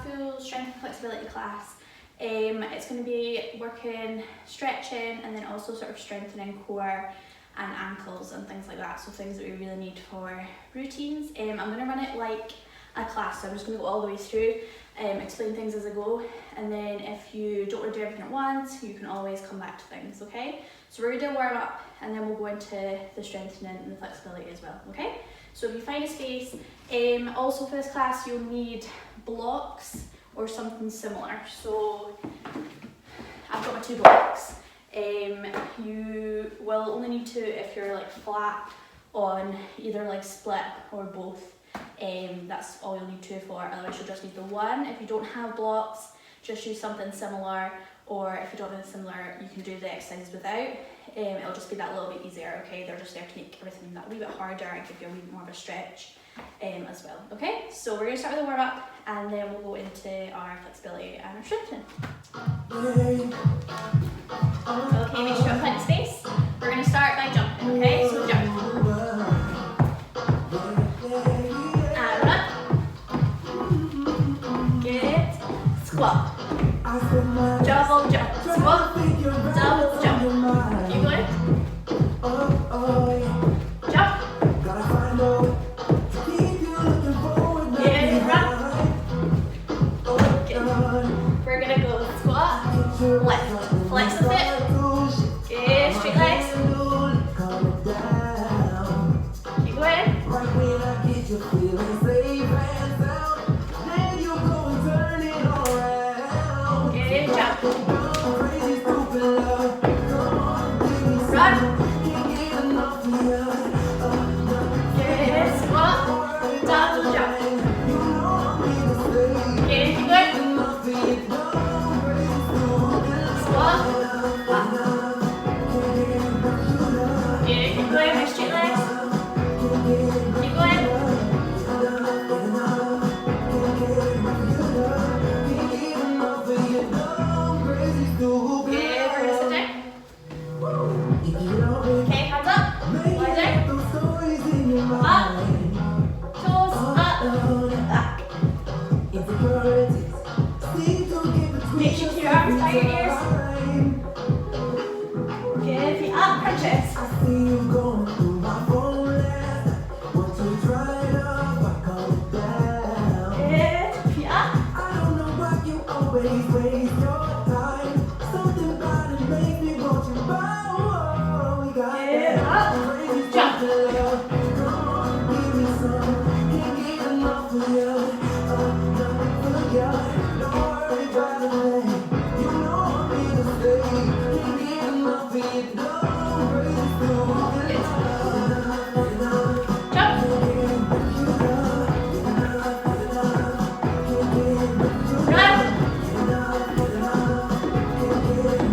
full strength and flexibility class. It's going to be working, stretching, and then also sort of strengthening core and ankles and things like that, so things that we really need for routines. I'm going to run it like a class, so I'm just going to go all the way through, explain things as I go, and then if you don't want to do everything at once, you can always come back to things, okay? So we're going to do a warm up, and then we'll go into the strengthening and the flexibility as well, okay? So if you find a space, also for this class you'll need blocks or something similar. So I've got my 2 blocks. You will only need 2 if you're like flat on either like split or both. That's all you'll need 2 for, otherwise you'll just need the 1. If you don't have blocks, just use something similar, or if you don't have similar, you can do the exercises without. It'll just be that little bit easier, okay? They're just there to make everything that wee bit harder and give you a wee bit more of a stretch as well, okay? So we're going to start with a warm up, and then we'll go into our flexibility and our strengthening. Okay, make sure you have plenty of space. We're going to start by jumping, okay? So jump. And run. Good. Squat. Double jump. Squat. Double jump. Keep going. Jump. Good. Run. Good. We're going to go squat. Lift. Flex the hip. Good. Straight legs. Keep going. Good job. Run. Good. Squat. Double jump. Good. Keep going. Squat. Good. Keep going. My straight legs. Keep going. Okay, hands up, lie down, up, toes up, back. Make sure your arms by your ears. Good, feet up, crunches. Good, feet up. Good, up,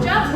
jump.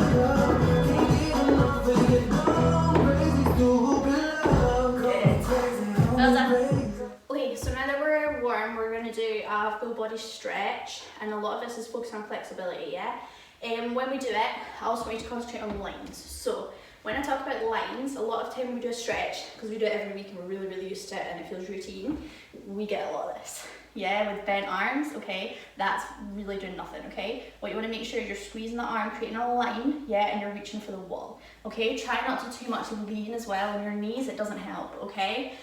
Okay, so now that we're warm, we're going to do a full body stretch, and a lot of this is focused on flexibility, yeah? When we do it, I also want you to concentrate on lines. So when I talk about lines, a lot of time when we do a stretch, because we do it every week and we're really, really used to it and it feels routine, we get a lot of this. Yeah, with bent arms, okay, that's really doing nothing, okay? What you want to make sure is you're squeezing the arm, creating a line, yeah, and you're reaching for the wall, okay? Try not to too much lean as well on your knees, it doesn't help, okay?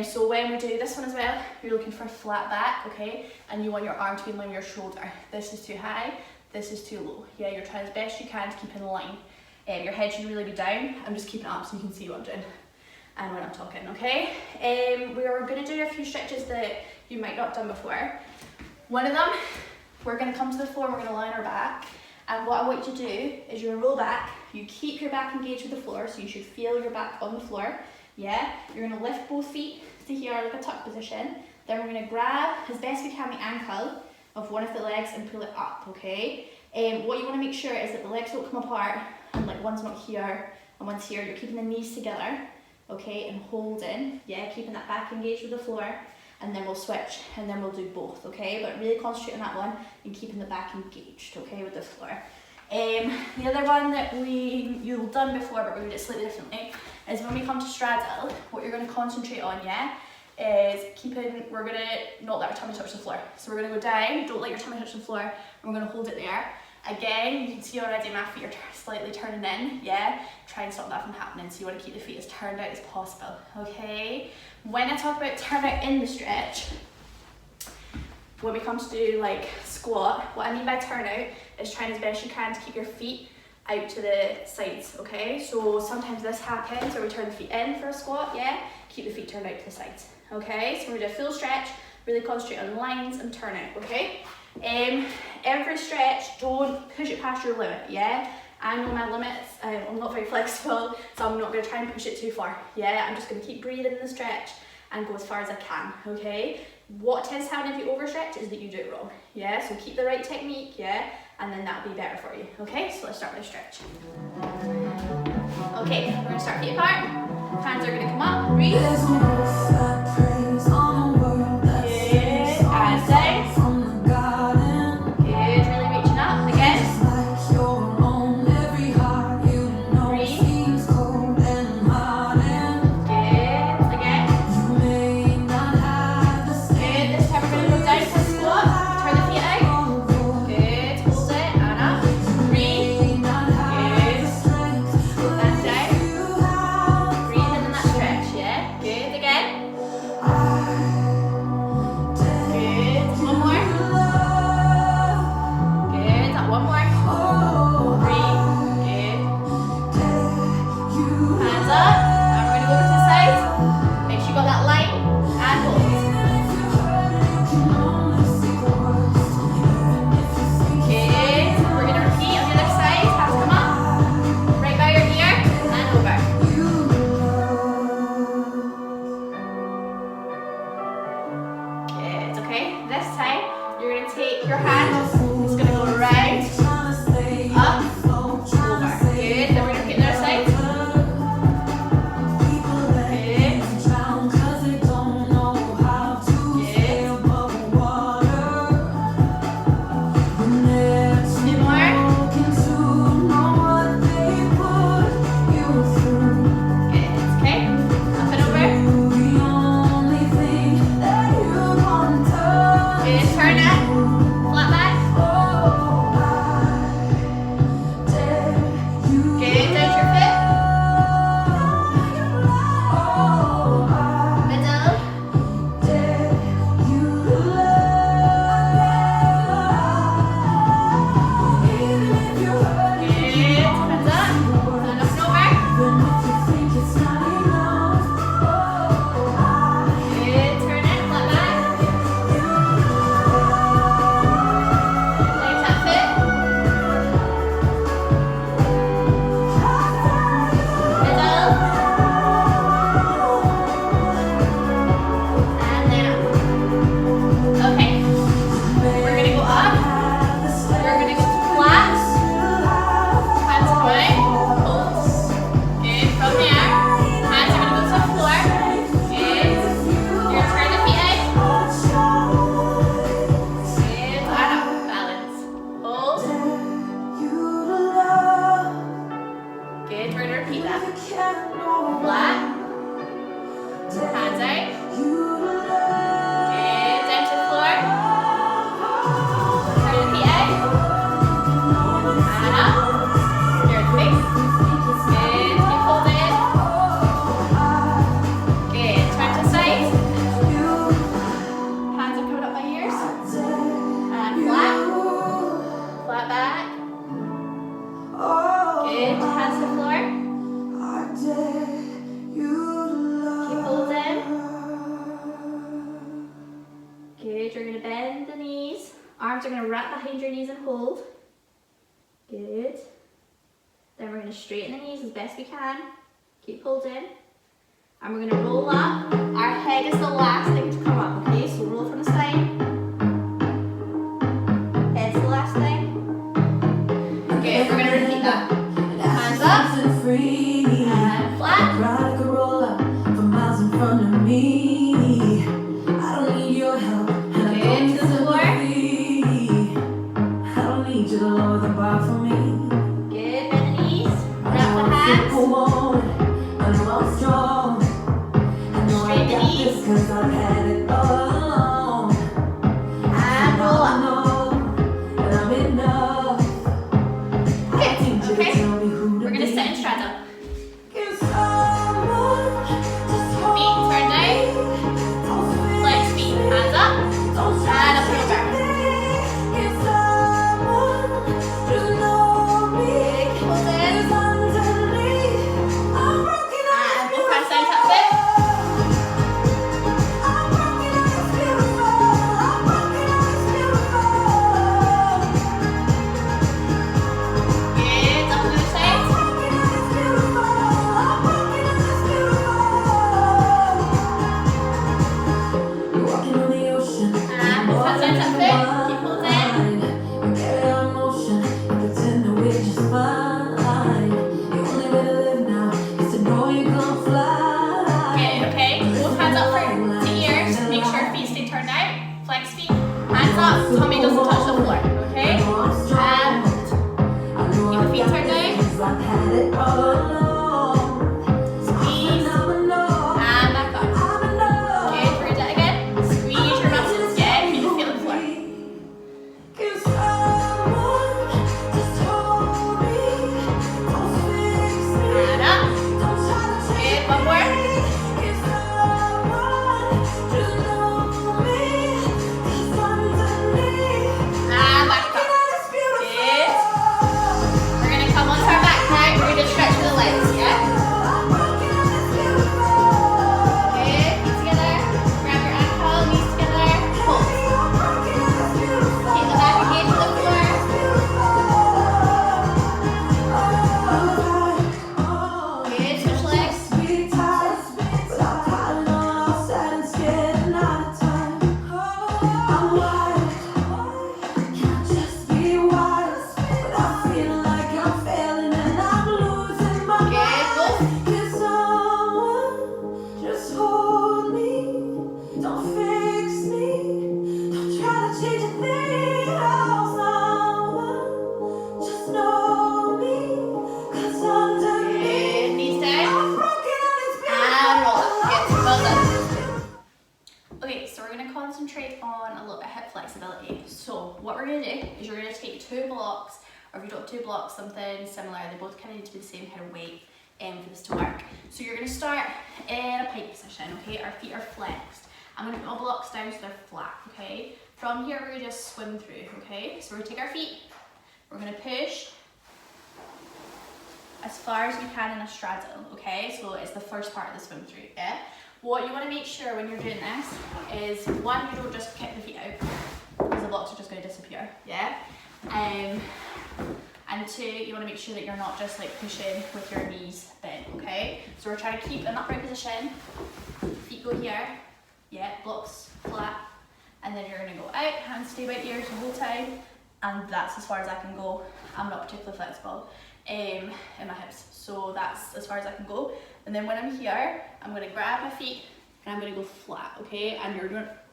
So when we do this one as well, you're looking for a flat back, okay? And you want your arm to be in line with your shoulder. This is too high, this is too low. Yeah, you're trying as best you can to keep in line. Your head should really be down. I'm just keeping it up so you can see what I'm doing and when I'm talking, okay? We are going to do a few stretches that you might not have done before. One of them, we're going to come to the floor and we're going to lie on our back. And what I want you to do is you're going to roll back. You keep your back engaged with the floor, so you should feel your back on the floor. Yeah, you're going to lift both feet to here like a tuck position. Then we're going to grab as best we can the ankle of one of the legs and pull it up, okay? What you want to make sure is that the legs don't come apart and like one's not here and one's here. You're keeping the knees together, okay, and holding, yeah, keeping that back engaged with the floor, and then we'll switch and then we'll do both, okay? But really concentrate on that one and keeping the back engaged, okay, with the floor. The other one that you've done before but we're going to do it slightly differently is when we come to straddle, what you're going to concentrate on, yeah, is we're gonna not let our tummy touch the floor. So we're gonna go down, don't let your tummy touch the floor, and we're gonna hold it there. Again, you can see already my feet are slightly turning in, yeah? Try and stop that from happening, so you wanna keep the feet as turned out as possible, okay? When I talk about turn out in the stretch, when we come to do like squat, what I mean by turn out is trying as best you can to keep your feet out to the sides, okay? So sometimes this happens where we turn the feet in for a squat, yeah? Keep the feet turned out to the sides, okay? So we're gonna do a full stretch, really concentrate on lines and turn out, okay? Every stretch, don't push it past your limit, yeah? I know my limits, I'm not very flexible, so I'm not gonna try and push it too far, yeah? I'm just gonna keep breathing in the stretch and go as far as I can, okay? What tends to happen if you overstretch is that you do it wrong, yeah? So keep the right technique, yeah? And then that'll be better for you, okay? So let's start with a stretch. Okay, we're gonna start feet apart. Hands are gonna come up, breathe. Arms are going to wrap behind your knees and hold. Good. Then we're going to straighten the knees as best we can. Keep holding. And we're going to roll up. Our head is the last thing to come up, okay? So roll from the side. Head's the last thing. Okay, we're going to repeat that. Hands up. And flat. Straight the knees. up, tummy doesn't touch the floor, okay? And keep the feet turned down. Squeeze, and back up. Good, we're gonna do that again. Squeeze your muscles, yeah, keep your feet on the floor. And up. Good, one more. And back up. Good. We're gonna come onto our back now. We're gonna stretch the legs, yeah? Good, feet together. Grab your ankle, knees together. Hold. Keep the back engaged with the floor. Good, switch legs. Good, knees down. And roll up. Good, well done. Okay, so we're gonna concentrate on a little bit of hip flexibility. So what we're gonna do is you're gonna take 2 blocks, or if you don't have 2 blocks, something similar. They both kind of need to be the same kind of weight for this to work. So you're gonna start in a pike position, okay? Our feet are flexed. I'm gonna put my blocks down so they're flat, okay? From here, we're gonna just swim through, okay? So we're gonna take our feet, we're gonna push as far as we can in a straddle, okay? So it's the first part of the swim through, yeah? What you want to make sure when you're doing this is, one, you don't just kick the feet out, because the blocks are just going to disappear, yeah? And 2, you want to make sure that you're not just like pushing with your knees bent, okay? So we're trying to keep an upright position, feet go here, yeah, blocks flat, and then you're going to go out, hands stay by ears the whole time, and that's as far as I can go. I'm not particularly flexible in my hips, so that's as far as I can go. And then when I'm here, I'm going to grab my feet and I'm going to go flat, okay? And you're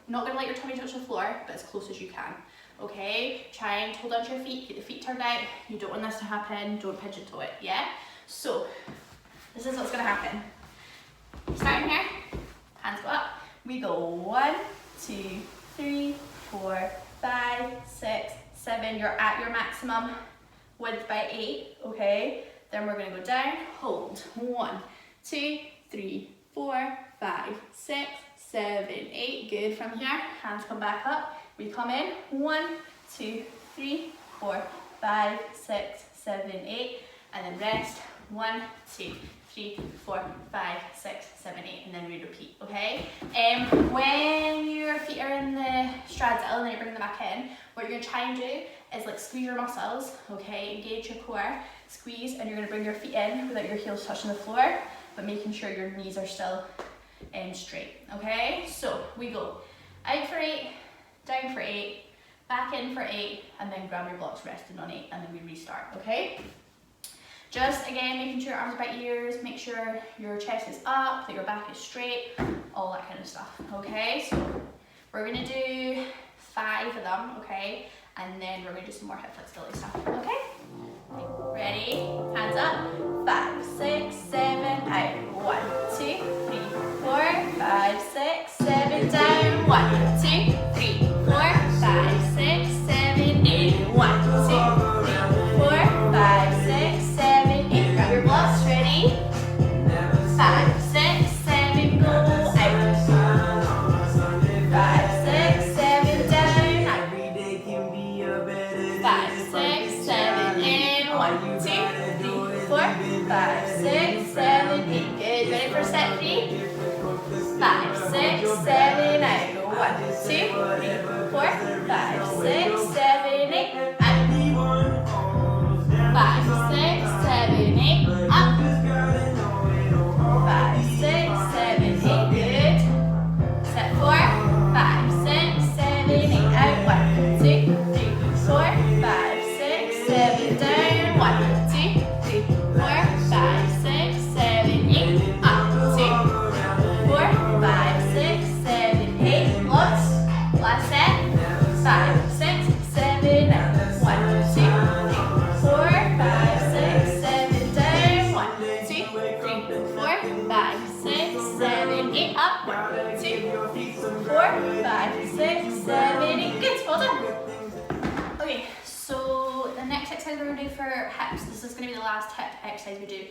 not going to let your tummy touch the floor, but as close as you can, okay? Try and hold onto your feet, keep the feet turned out. You don't want this to happen, don't pigeon toe it, yeah? So this is what's going to happen. Starting here, hands go up. We go 1, 2, 3, 4, 5, 6, 7. You're at your maximum width by 8, okay? Then we're gonna go down, hold. 1, 2, 3, 4, 5, 6, 7, 8. Good. From here, hands come back up. We come in. 1, 2, 3, 4, 5, 6, 7, 8. And then rest. 1, 2, 3, 4, 5, 6, 7, 8, and then we repeat, okay? When your feet are in the straddle and then you bring them back in, what you're gonna try and do is like squeeze your muscles, okay? Engage your core, squeeze, and you're gonna bring your feet in without your heels touching the floor, but making sure your knees are still straight, okay? So we go out for 8, down for 8, back in for 8, and then grab your blocks resting on 8, and then we restart, okay? Just again, making sure your arms are by ears, make sure your chest is up, that your back is straight, all that kind of stuff, okay? So we're gonna do 5 of them, okay? And then we're gonna do some more hip flexibility stuff, okay? Ready? Hands up. 5, 6, 7, out. 1, 2, 3, 4, 5, 6, 7, down. 1, 2, 3, 4, 5, 6, 7, 8. 1, 2, 3, 4, 5, 6, 7, 8. Grab your blocks, ready? 5, 6, 7, go out. 5, 6, 7, down. 5, 6, 7, in. 1, 2, 3, 4, 5, 6, 7, 8. Good. Ready for set 3? 5, 6, 7, out. 1, 2, 3, 4, 5, 6, 7, 8. Out. 5, 6, 7, 8. Up. 5, 6, 7, 8. Good. Set 4. 5, 6, 7, 8. Out. 1, 2, 3, 4, 5, 6, 7. Down. 1, 2, 3, 4, 5, 6, 7, 8. Up. 2, 4, 5, 6, 7, 8. Blocks. Last set. 5, 6, 7, 8. 1, 2, 3, 4, 5, 6, 7, down. 1, 2, 3, 4, 5, 6, 7, 8. Up. 1, 2, 3, 4, 5, 6, 7, 8. Good. Well done. Okay, so the next exercise we're going to do for hips, this is going to be the last hip exercise we do,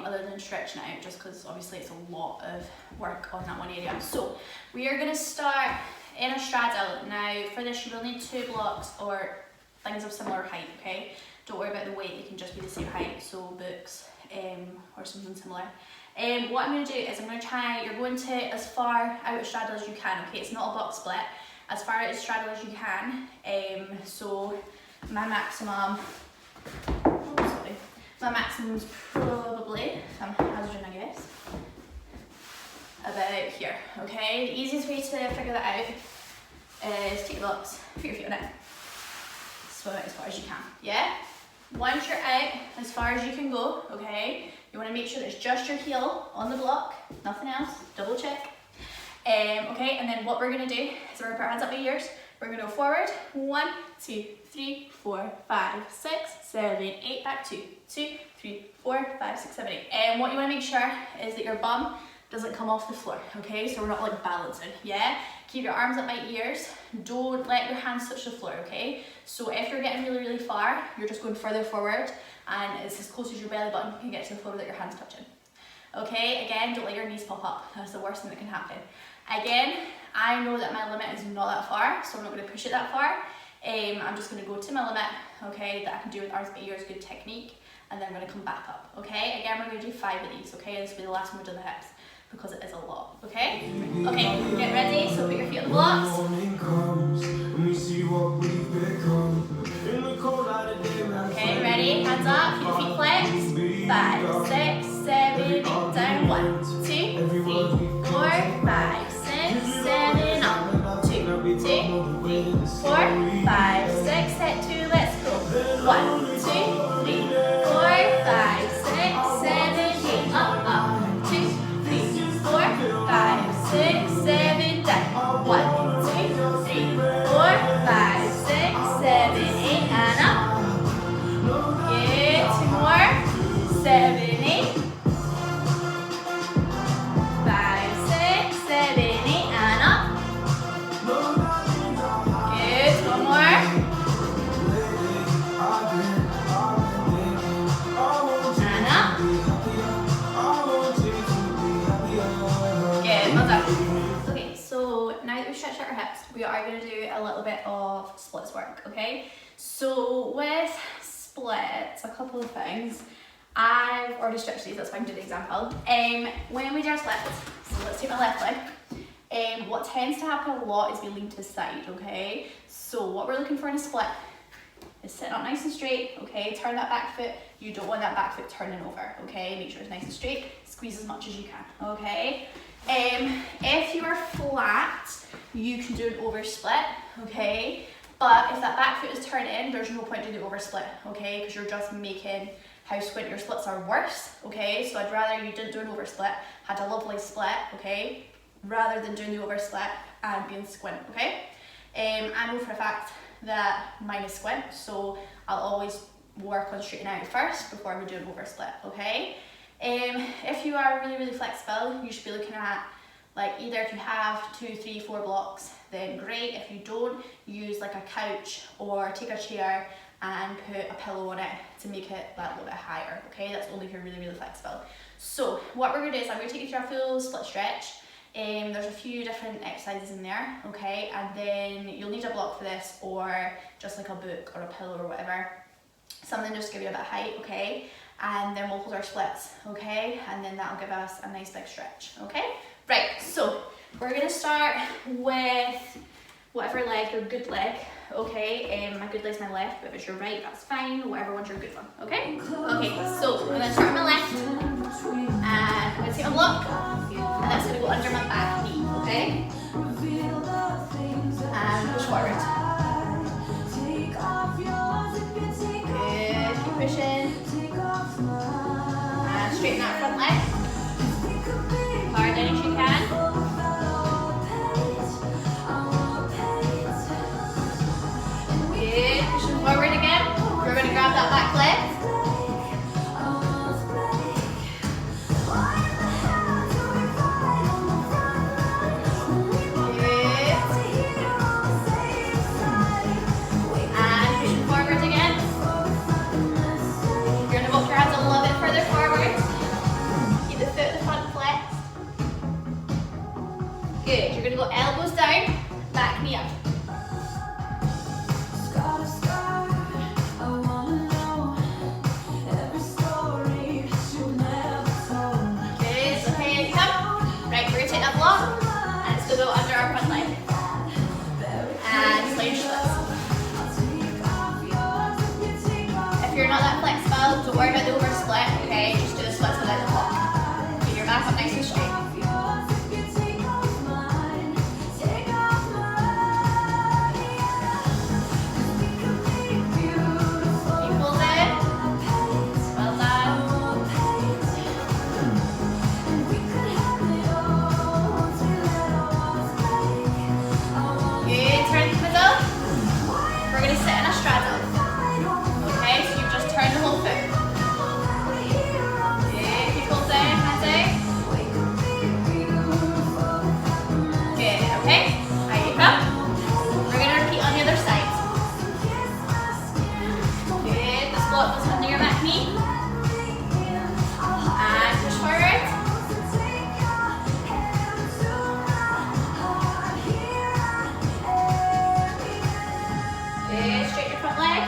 other than stretching it out, just because obviously it's a lot of work on that one area. So we are going to start in a straddle. Now for this you will need 2 blocks or things of similar height, okay? Don't worry about the weight, it can just be the same height, so books or something similar. What I'm going to do is I'm going to try, you're going to as far out of straddle as you can, okay? It's not a box split, as far out of straddle as you can. So my maximum, my maximum's probably, if I'm hazarding I guess, about here, okay? The easiest way to figure that out is take your blocks, put your feet on it, swim it as far as you can, yeah? Once you're out as far as you can go, okay, you want to make sure that it's just your heel on the block, nothing else, double check. Okay, and then what we're going to do is we're going to put our hands up my ears, we're going to go forward, 1, 2, 3, 4, 5, 6, 7, 8, back 2, 2, 3, 4, 5, 6, 7, 8. And what you want to make sure is that your bum doesn't come off the floor, okay? So we're not like balancing, yeah? Keep your arms at my ears, don't let your hands touch the floor, okay? So if you're getting really, really far, you're just going further forward and it's as close as your belly button can get to the floor without your hands touching. Okay, again, don't let your knees pop up, that's the worst thing that can happen. Again, I know that my limit is not that far, so I'm not going to push it that far. I'm just going to go to my limit, okay, that I can do with arms by ears, good technique, and then I'm going to come back up, okay? Again, we're going to do 5 of these, okay? This will be the last one we do the hips, because it is a lot, okay? Okay, get ready, so put your feet on the blocks. Okay, ready, hands up, keep your feet flexed. 5, 6, 7, 8, down. 1, 2, 3, 4, 5, 6, 7, up. 2, 2, 3, 4, 5, 6, hit 2, let's go. 1, 2, 3, 4, 5, 6, 7, 8, up. 2, 3, 4, 5, 6, 7, down. 1, 2, 3, 4, 5, 6, 7, 8, and up. Good, 2 more. 7, 8. 5, 6, 7, 8, and up. Good, 1 more. And up. Good, well done. Okay, so now that we've stretched out our hips, we are going to do a little bit of splits work, okay? So with splits, a couple of things. I've already stretched these, that's why I'm doing the example. When we do our splits, so let's take my left leg. What tends to happen a lot is we lean to the side, okay? So what we're looking for in a split is sitting up nice and straight, okay? Turn that back foot. You don't want that back foot turning over, okay? Make sure it's nice and straight. Squeeze as much as you can, okay? If you are flat, you can do an over split, okay? But if that back foot is turning, there's no point doing the over split, okay? Because you're just making how squint your splits are worse, okay? So I'd rather you didn't do an over split, had a lovely split, okay? Rather than doing the over split and being squint, okay? I know for a fact that mine is squint, so I'll always work on straightening out first before we do an over split, okay? If you are really, really flexible, you should be looking at, like, either if you have 2, 3, 4 blocks, then great. If you don't, use like a couch or take a chair and put a pillow on it to make it that little bit higher, okay? That's only if you're really, really flexible. So what we're gonna do is I'm gonna take you through a full split stretch. There's a few different exercises in there, okay? And then you'll need a block for this, or just like a book or a pillow or whatever. Something just to give you a bit of height, okay? And then we'll hold our splits, okay? And then that'll give us a nice big stretch, okay? Right, so we're gonna start with whatever leg, your good leg, okay? My good leg's my left, but if it's your right, that's fine. Whatever one's your good one, okay? Okay, so I'm gonna start on my left, and I'm gonna take a block, and that's gonna go under my back knee, okay? And push forward. Good, keep pushing. And straighten that front leg. Hard down as you can. straighten your front leg.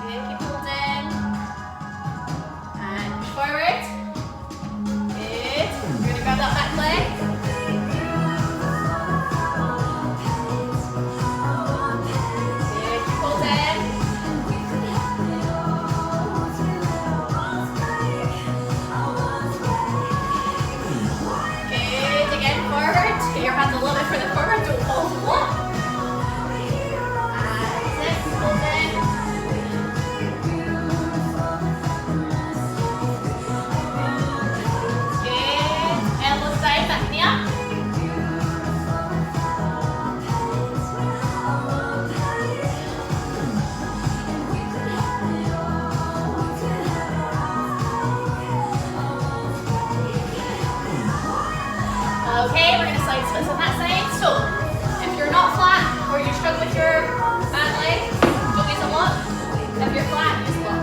Good, keep holding. And push forward. Good. We're going to grab that back leg. Good, keep holding. Good, again, forward. Get your hands a little bit further forward, don't fall too low. And that's it, keep holding. Good, elbows down, back knee up. Okay, we're going to side splits on that side. So, if you're not flat or you're struggling with your bad leg, don't use a lot. If you're flat, use a lot.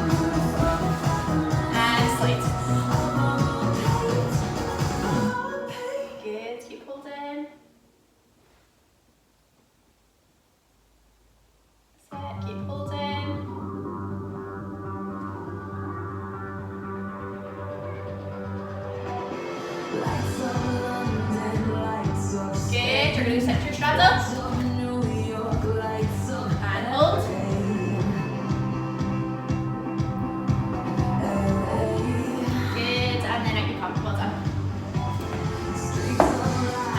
And slide. Good, keep holding. That's it, keep holding. Good, you're going to set your straddles. And hold. Good, and then out you come, well done.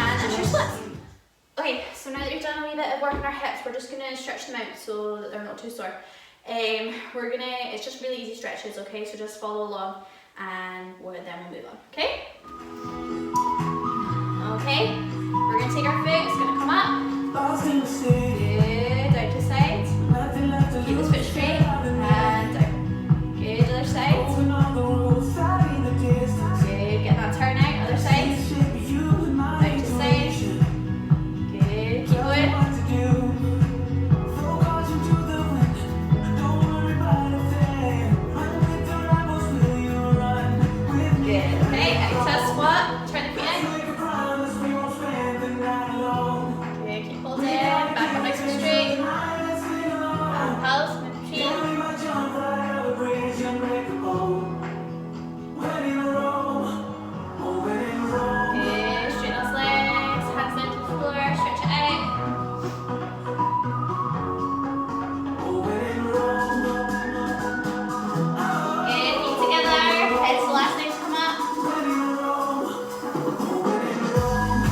And that's your splits. Okay, so now that we've done a wee bit of work on our hips, we're just going to stretch them out so that they're not too sore. It's just really easy stretches, okay? So just follow along and then we'll move on, okay? Okay, we're going to take our foot, it's going to come up. Good, out to side. Keep this foot straight and down. Good, other side. Good, get that turn out, other side. Out to side. Good, keep going. Good, okay, out to a squat, turn the feet in. Good, keep holding, back up nice and straight. And pulse, machine. Good, straighten those legs, hands down to the floor, stretch it out. Good, feet together, heads the last thing to come up.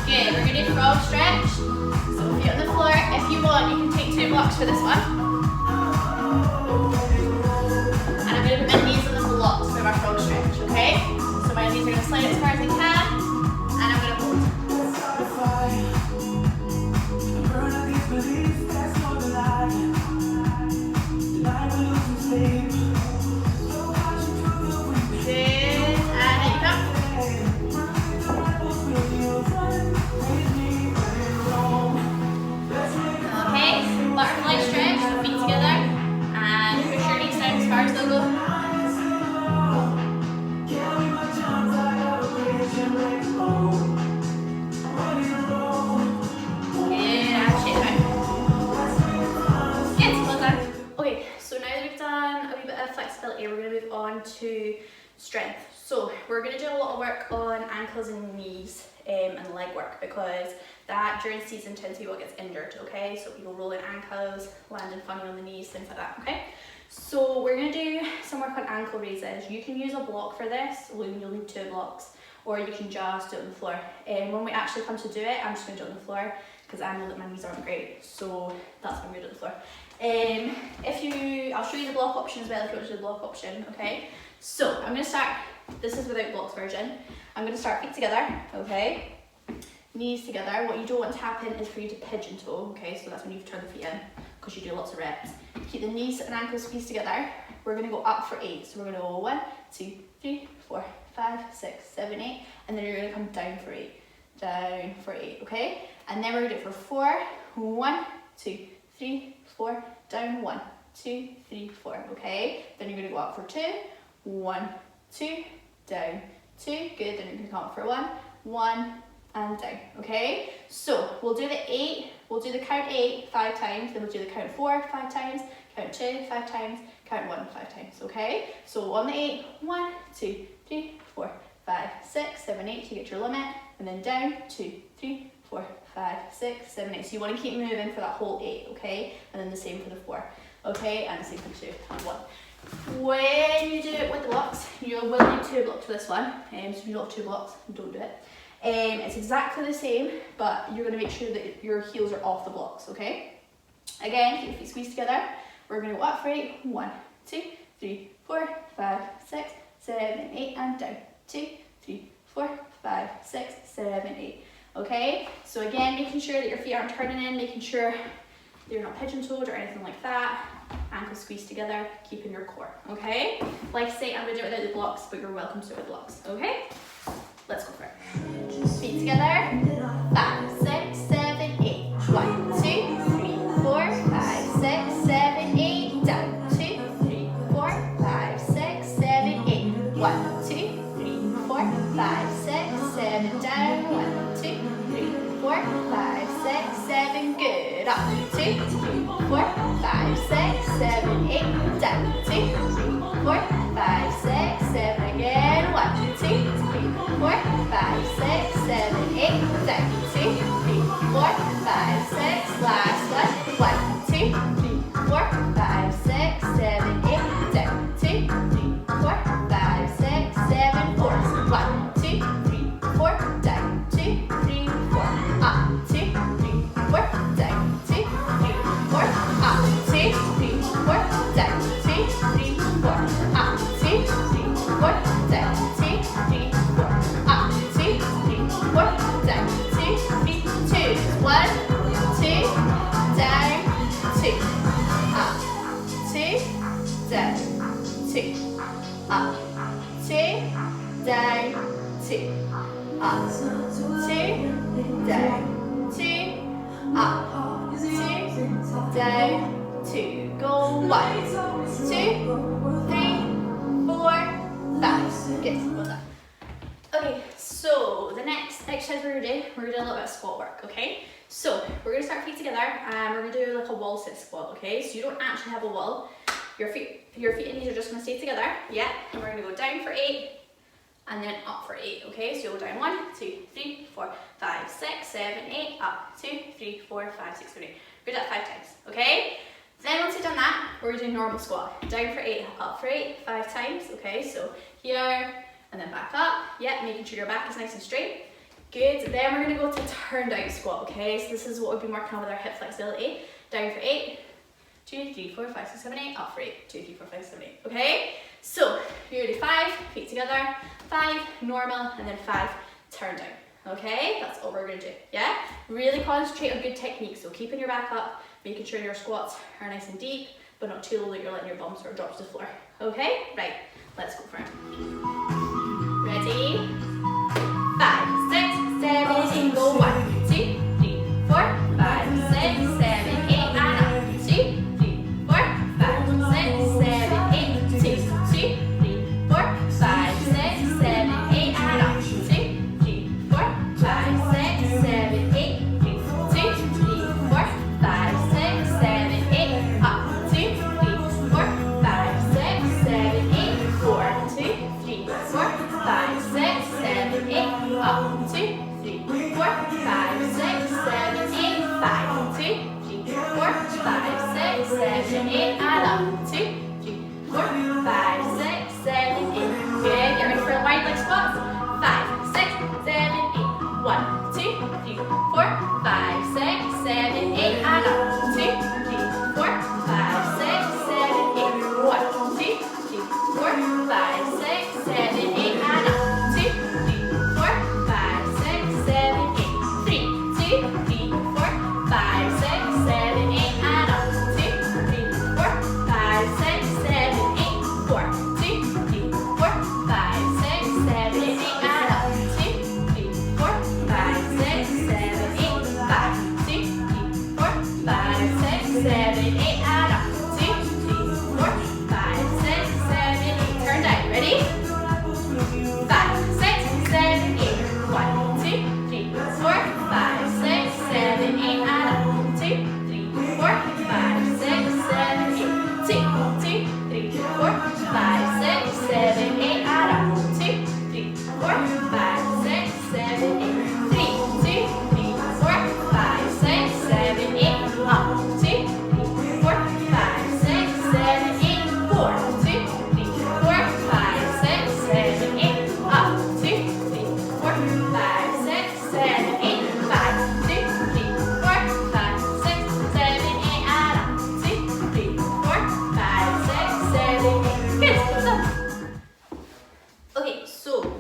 Good, we're going to do frog stretch. So feet on the floor. If you want, you can take 2 blocks for this one. And I'm going to put my knees on the blocks for our frog stretch, okay? So my knees are going to slide as far as they can. And I'm going to hold. Good, and there you go. Okay, butterfly stretch, so feet together, and push your knees down as far as they'll go. Good, and shake out. Good, well done. Okay, so now that we've done a wee bit of flexibility, we're going to move on to strength. So we're going to do a lot of work on ankles and knees and leg work, because that during season tends to be what gets injured, okay? So people rolling ankles, landing funny on the knees, things like that, okay? So we're going to do some work on ankle raises. You can use a block for this, you'll need 2 blocks, or you can just do it on the floor. And when we actually come to do it, I'm just going to do it on the floor, because I know that my knees aren't great, so that's what I'm going to do on the floor. I'll show you the block option as well if you want to do the block option, okay? So I'm going to start, this is without blocks version. I'm going to start feet together, okay? Knees together. What you don't want to happen is for you to pigeon toe, okay? So that's when you turn the feet in, because you do lots of reps. Keep the knees and ankles squeezed together. We're going to go up for 8. So we're going to go 1, 2, 3, 4, 5, 6, 7, 8. And then you're going to come down for 8. Down for 8, okay? And then we're going to do it for 4. 1, 2, 3, 4. Down 1, 2, 3, 4, okay? Then you're going to go up for 2. 1, 2, down 2. Good. Then you're going to come up for 1, 1, and down, okay? So we'll do the 8, we'll do the count 8 5 times, then we'll do the count 4 5 times, count 2 5 times, count 1 5 times, okay? So on the 8, 1, 2, 3, 4, 5, 6, 7, 8 to get your limit, and then down 2, 3, 4, 5, 6, 7, 8. So you want to keep moving for that whole 8, okay? And then the same for the 4, okay? And the same for 2 and 1. When you do it with the blocks, you will need 2 blocks for this one. So if you don't have 2 blocks, don't do it. It's exactly the same, but you're going to make sure that your heels are off the blocks, okay? Again, keep your feet squeezed together. We're going to go up for 8. 1, 2, 3, 4, 5, 6, 7, 8, and down. 2, 3, 4, 5, 6, 7, 8. Okay? So again, making sure that your feet aren't turning in, making sure they're not pigeon-toed or anything like that. Ankles squeezed together, keeping your core. Okay? Like I say, I'm going to do it without the blocks, but you're welcome to it with blocks. Okay? Let's go for it. Feet together. 5, 6, 7, 8. 1, 2, 3, 4, 5, 6, 7, 8. Down. 2, 3, 4, 5, 6, 7, 8. 1, 2, 3, 4, 5, 6, 7. Down. 1, 2, 3, 4, 5, 6, 7. Good. Up. 2, 3, 4, 5, 6, 7, 8. Down. 2, 3, 4, 5, 6, 7. Again. 1, 2, 3, 4, 5, 6, 7, 8. Down. 2, 3, 4, 5, 6. Last one. 1, 2, 3, 4, 5, 6, 7, 8. Down. 2, 3, 4, 5, 6, 7. 4. 1, 2, 3, 4. Down. 2, 3, 4. Up. 2, 3, 4. Down. 2, 3, 4. Up. 2, 3, 4. Down. 2, 3, 4. Up. 2, 3, 4. Down. 2, 3, 4. Up. 2, 3, 4. Down. 2, 3, 2. 1, 2, down, 2. Up. 2, down, 2. Up. 2, down, 2. Up. 2, down, 2. Up. 2, down, 2. Go 1, 2, 3, 4, 5. Good. Well done. Okay, so the next exercise we're gonna do a little bit of squat work, okay? So we're gonna start feet together and we're gonna do like a wall sit squat, okay? So you don't actually have a wall. Your feet and knees are just gonna stay together, yeah? And we're gonna go down for 8 and then up for 8, okay? So you'll go down 1, 2, 3, 4, 5, 6, 7, 8, up, 2, 3, 4, 5, 6, 7, 8. We're gonna do that 5 times, okay? Then once you've done that, we're gonna do normal squat. Down for 8, up for 8, 5 times, okay? So here, and then back up, yeah, making sure your back is nice and straight. Good, then we're gonna go to turn down squat, okay? So this is what we've been working on with our hip flexibility. Down for 8, 2, 3, 4, 5, 6, 7, 8, up for 8, 2, 3, 4, 5, 6, 7, 8, okay? So, you're gonna do 5, feet together, 5, normal, and then 5, turn down, okay? That's all we're gonna do, yeah? Really concentrate on good technique, so keeping your back up, making sure your squats are nice and deep, but not too low that you're letting your bum sort of drop to the floor, okay? Right, let's go for it. Ready? 5, 6, 7, 8, go 1, 2, 3, 4, 5, 6, 7, 8, and up. 2, 3, 4, 5, 6, 7, 8, 2, 3, 4, 5, 6, 7, 8, and up. 2, 3, 4, 5, 6, 7, 8, 2, 3, 4, 5, 6, 7, 8, up. 2, 3, 4, 5, 6, 7, 8, 4, 2, 3, 4, 5, 6, 7, 8, up. 2, 3, 4, 5, 6, 7, 8, 5, 2, 3, 4, 5, 6, 7, 8, and up. 2, 3, 4, 5, 6, 7, 8. Good. Get ready for a wide leg squat. 5, 6, 7, 8. 1, 2, 3, 4, 5, 6, 7, 8, and up. 2, 3, 4, 5, 6, 7, 8. 1, 2, 3, 4, 5, 6, 7, 8, and up. 2, 3, 4, 5, 6, 7, 8. 3, 2, 3, 4, 5, 6, 7, 8, and up. 2, 3, 4, 5, 6, 7, 8. 4, 2, 3, 4, 5, 6, 7, 8, and up. 2, 3, 4, 5, 6, 7,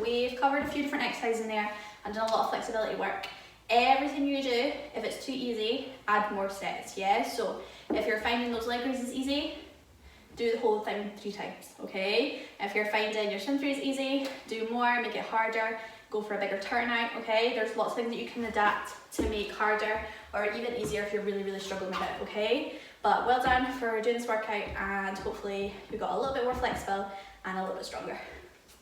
we've covered a few different exercises in there and done a lot of flexibility work. Everything you do, if it's too easy, add more sets, yeah? So if you're finding those leg raises easy, do the whole thing 3 times, okay? If you're finding your shin throughs easy, do more, make it harder, go for a bigger turnout, okay? There's lots of things that you can adapt to make harder or even easier if you're really, really struggling with it, okay? But well done for doing this workout, and hopefully you got a little bit more flexible and a little bit stronger.